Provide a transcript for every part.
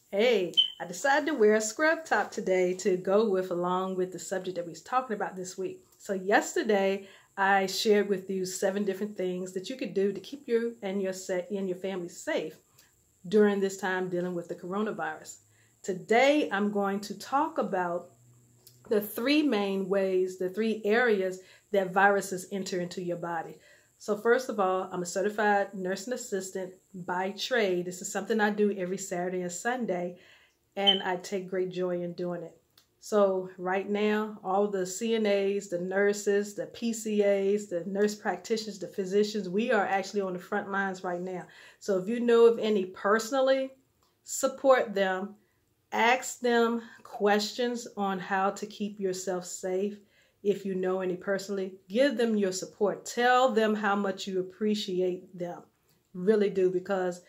Hey, I decided to wear a scrub top today to go along with the subject that we was talking about this week. So yesterday, I shared with you 7 different things that you could do to keep you and your family safe during this time dealing with the coronavirus. Today, I'm going to talk about the 3 main ways, the 3 areas that viruses enter into your body. So first of all, I'm a certified nursing assistant by trade. This is something I do every Saturday and Sunday, and I take great joy in doing it. So right now, all the CNAs, the nurses, the PCAs, the nurse practitioners, the physicians, we are actually on the front lines right now. So if you know of any personally, support them, ask them questions on how to keep yourself safe. If you know any personally, give them your support. Tell them how much you appreciate them. Really do, because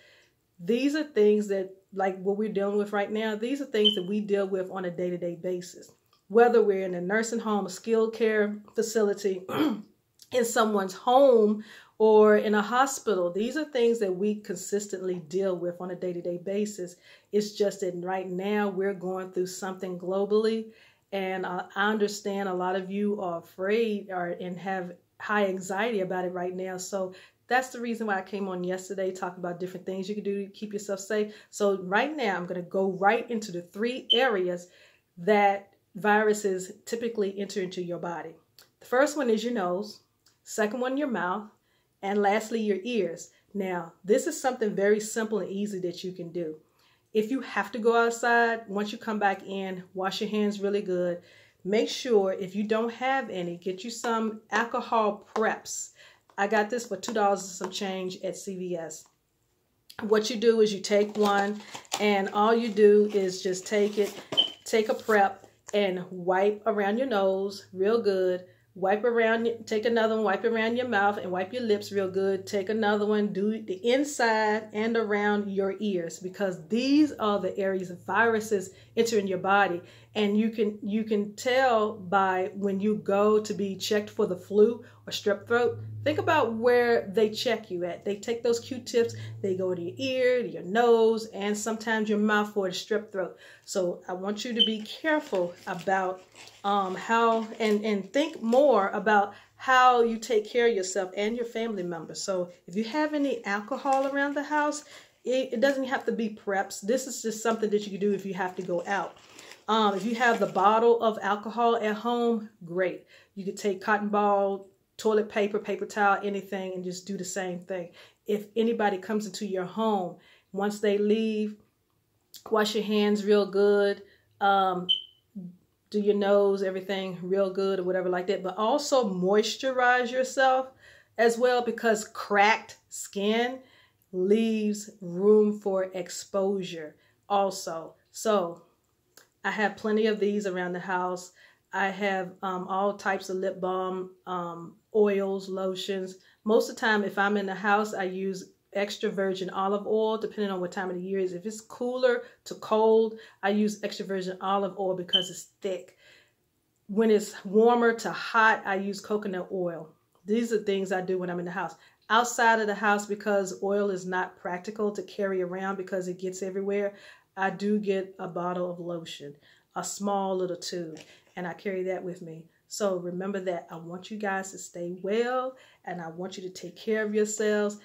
these are things that, like what we're dealing with right now, these are things that we deal with on a day-to-day basis. Whether we're in a nursing home, a skilled care facility, in someone's home, or in a hospital, these are things that we consistently deal with on a day-to-day basis. It's just that right now we're going through something globally. And I understand a lot of you are afraid and have high anxiety about it right now. So that's the reason why I came on yesterday, talking about different things you can do to keep yourself safe. So right now, I'm going to go right into the 3 areas that viruses typically enter into your body. The first one is your nose, second one, your mouth, and lastly, your ears. Now, this is something very simple and easy that you can do. If you have to go outside, once you come back in, wash your hands really good. Make sure, if you don't have any, get you some alcohol preps. I got this for $2 and some change at CVS. What you do is you take one, and all you do is just take a prep and wipe around your nose real good. Wipe around, take another one, wipe around your mouth and wipe your lips real good. Take another one, do the inside and around your ears, because these are the areas of viruses enter in your body. And you can tell by when you go to be checked for the flu or strep throat. Think about where they check you at. They take those Q-tips, they go to your ear, to your nose, and sometimes your mouth for the strep throat. So I want you to be careful about how and think more about how you take care of yourself and your family members. So if you have any alcohol around the house, it doesn't have to be preps. This is just something that you can do if you have to go out. If you have the bottle of alcohol at home, great. You could take cotton ball, toilet paper, paper towel, anything, and just do the same thing. If anybody comes into your home, once they leave, wash your hands real good. Do your nose, everything real good or whatever like that. But also moisturize yourself as well, because cracked skin leaves room for exposure also. So I have plenty of these around the house. I have all types of lip balm, oils, lotions. Most of the time, if I'm in the house, I use extra virgin olive oil, depending on what time of the year it is. If it's cooler to cold, I use extra virgin olive oil because it's thick. When it's warmer to hot, I use coconut oil. These are things I do when I'm in the house. Outside of the house, because oil is not practical to carry around because it gets everywhere, I do get a bottle of lotion, a small little tube, and I carry that with me. So remember that. I want you guys to stay well, and I want you to take care of yourselves.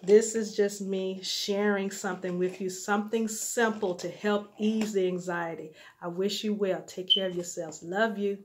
This is just me sharing something with you, something simple to help ease the anxiety. I wish you well. Take care of yourselves. Love you.